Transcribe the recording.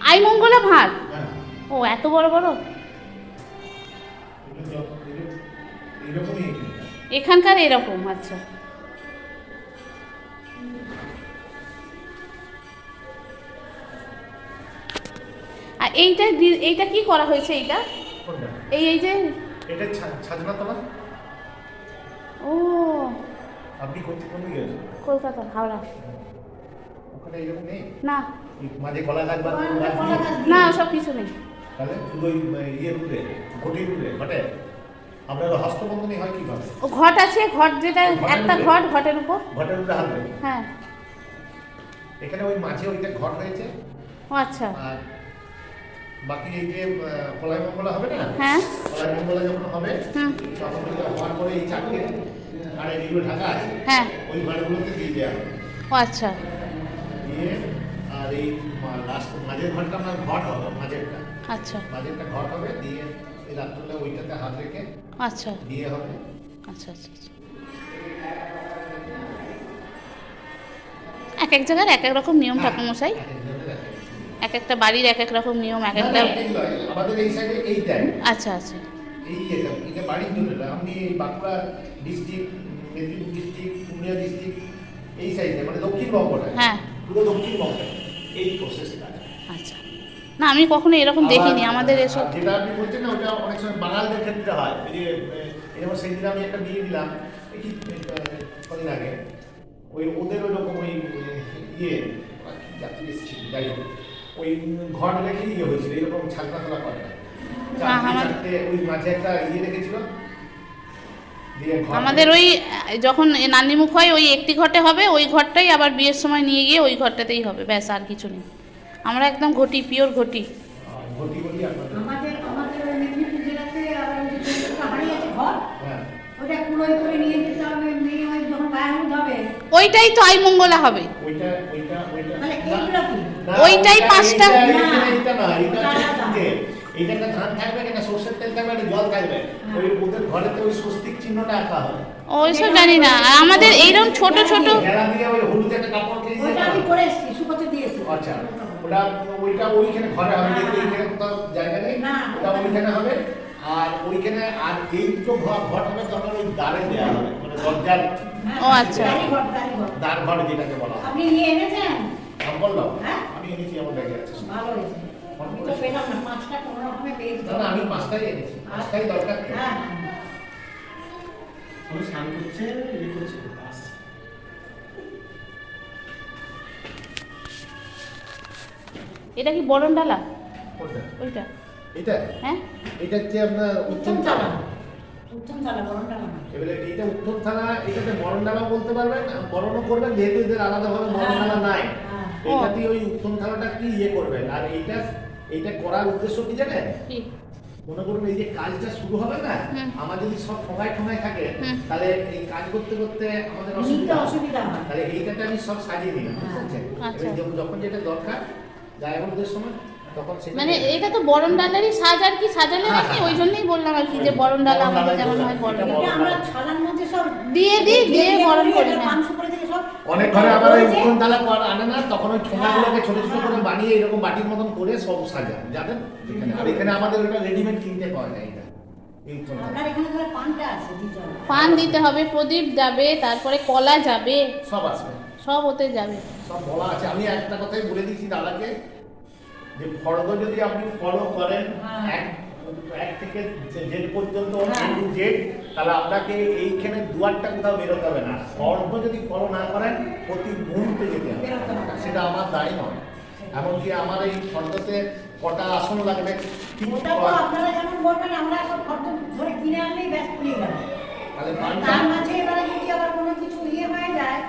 আইমঙ্গলা ভাঁড়। ও এত বড় বড়। এখানকার এরকম। আচ্ছা, আর এইটা কি করা হয়েছে? এইটা এই যে এটা ছাজনাতলা। ও আপনি কোন দিকে গেছেন? কলকাতা, হাওড়া। ওখানে এরকম নেই না মাঝে কলা গাছ বা না, সব কিছু নেই। তাহলে শুধু ওই ইয়ের উপরে ঘটির উপরে ঘটে আপনার হস্তবন্ধনী হয় কিভাবে? ও ঘট আছে, ঘট যেটা একটা ঘট, ঘটের উপর ঘটের উপরে হাত দেবে। হ্যাঁ, এখানে ওই মাঝে ওইটা ঘট হয়েছে। ও আচ্ছা। আর বাকি এই যে কলাই মঙ্গলা হবে না, হ্যাঁ, কলাই মঙ্গলা যখন হবে তখন হওয়ার পরে এই চারটে ঘাড়ে যেগুলো ঢাকা আছে, হ্যাঁ, ওই ঘাড়গুলোতে দিয়ে দেওয়া হবে। ও আচ্ছা, দিয়ে আর এই লাস্ট মাঝের ঘরটা আপনার ঘট হবে, মাঝেরটা আচ্ছা, মাঝেরটা ঘট হবে। দিয়ে এই রাত্রটা ওইটাতে হাত রেখে আচ্ছা, দিয়ে হবে। আচ্ছা, আচ্ছা, আচ্ছা। এক এক জায়গার এক এক রকম নিয়ম ঠাকুরমশাই, এক একটা বাড়ির এক এক রকম নিয়ম, এক একটা। আমাদের এই সাইডে এইটাই। আচ্ছা, আচ্ছা, এটা বাড়ির জন্য না। আপনি এই Bankura district, Medinipur district, Purulia district এই সাইডে মানে দক্ষিণবঙ্গটা, হ্যাঁ, পুরো দক্ষিণবঙ্গে এই প্রসেসটা। আচ্ছা। না আমি কখনো এরকম দেখিনি আমাদের এসব। যেটা আপনি বলছেন না, ওটা অনেক সময় বাঙালদের ক্ষেত্রে হয়। এই যেমন সেই দিন আমি একটা বিয়ে দিলাম কি কদিন আগে, ওই ওদের ওই রকম ওই ইয়ে জাতি এসেছিল, যাই হোক ওই ঘর রেখে ইয়ে হয়েছিল এরকম ছাগনা তোলা করে না, চারটে ওই মাঝে একটা ইয়ে রেখেছিল। আমাদের ওই যখন নান্নিমুখ হয় ওই একটি ঘটে হবে, ওই ঘরটাই আবার বিয়ের সময় নিয়ে গিয়ে ওই ঘরটাতেই হবে, ব্যাস আর কিছু নেই। আমরা একদম ঘটি, পিওর ঘটি। আমাদের ওই মেদিনীপুর জেলাতে আবার ওই যে হাড়ি আছে ঘর, ওটা কুলোই করে নিয়ে যেতে হবে, মেয়ে ওই যখন গায়ে হলুদ হবে ওইটাই তো আইমঙ্গলা হবে। মানে এইগুলো কি ওইটাই পাঁচটা। এইটা একটা ধান থাকবে, একটা সরষের তেল থাকবে, একটা জল থাকবে, ওই ওদের ঘরেতে ওই স্বস্তিক চিহ্নটা আঁকা হয়। ওইসব জানি না, আমাদের এইরকম ছোট ছোট ঘেরা দিয়ে ওই হলুদ একটা কাপড় দিয়ে ওটা আমি করে এসেছি, শুকোতে দিয়েছি। আচ্ছা, ওইটা ওইখানে ঘরে হবে, যেহেতু এইখানে কোথাও জায়গা নেই, ওটা ওইখানে হবে। আর ওইখানে আর এই দুটো ঘট হবে তখন ওই দ্বারে দেওয়া হবে, মানে দরজার। ও আচ্ছা, দ্বার ঘর যেটাকে বলা হয়। আপনি নিয়ে এনেছেন? আমি বললাম আমি এনেছি, আমার ব্যাগে আছে। ভালো হয়েছে, আমি তো পেলাম না, পাঁচটা কোনো রকমে পেয়েছি। না আমি পাঁচটাই এনেছি, পাঁচটাই দরকার। হ্যাঁ, আমি স্নান করছে ইয়ে করছে। এটা কি বরণ ডালা? কোনটা? ওইটা। এটা? হ্যাঁ, এটা হচ্ছে আপনার উত্তম থালা, উত্তম থালা, বরণ ডালা না। এবারে এইটা উত্তম থালা, এটাতে বরণ ডালা বলতে পারবেন, বরণও করবেন, যেহেতু এদের আলাদাভাবে বরণ ডালা নাই। এইটাতে ওই উত্তম থালাটা কি ইয়ে করবেন। আর এইটা করার উদ্দেশ্য কি জানেন? মনে করুন এই যে কাজটা শুরু হবে না, আমার যদি সব ঠোঙায় থাকে তাহলে এই কাজ করতে করতে আমাদের অসুবিধা হয়। তাহলে এইটাতে আমি সব সাজিয়ে দিলাম, বুঝছেন? যখন যেটা দরকার গায়ে হলুদের সময় তখন সেটা মানে এটা তো বরণ ডালারই সাজ, আর কি সাজালে নাকি, ওই জন্যই বললাম আর কি যে বরণ ডালা আমাদের যেমন হয় বরণ ডালা আমরা ছালার মধ্যে সব দিয়ে বরণ করি না। মাংস করে থেকে সব অনেক ঘরে আবার ওই উত্তম থালা আনে না, তখন ওই ঠোঙাগুলোকে ছোট ছোট করে বানিয়ে এরকম বাটির মতন করে সব সাজান, জানেন? আর এখানে আমাদের ওটা রেডিমেড কিনতে পাওয়া যায়। এটা আপনার এখানে ধরে পানটা আছে, পান দিতে হবে, প্রদীপ যাবে, তারপরে কলা যাবে, সব আসবে, সব ওতে যাবে, সব বলা আছে। আমি একটা কথাই বলে দিচ্ছি দাদাকে, যে ফর্দ যদি আপনি ফলো করেন এক থেকে জেড পর্যন্ত, জেড, তাহলে আপনাকে এইখানে দুয়ারটা কোথাও বেরোতে হবে না। ফর্দ যদি ফলো না করেন প্রতি মুহূর্তে যেতে হবে, সেটা আমার দায়ী নয়। এমনকি আমার এই ফর্দতে কটা আসন লাগবে আপনারা যেমন বলবেন, আমরা সব ফর্দ ধরে কিনে আনলেই ব্যাস পুড়িয়ে গেল। তার মাঝে এবারে যদি আবার কোনো কিছু ইয়ে হয়ে যায়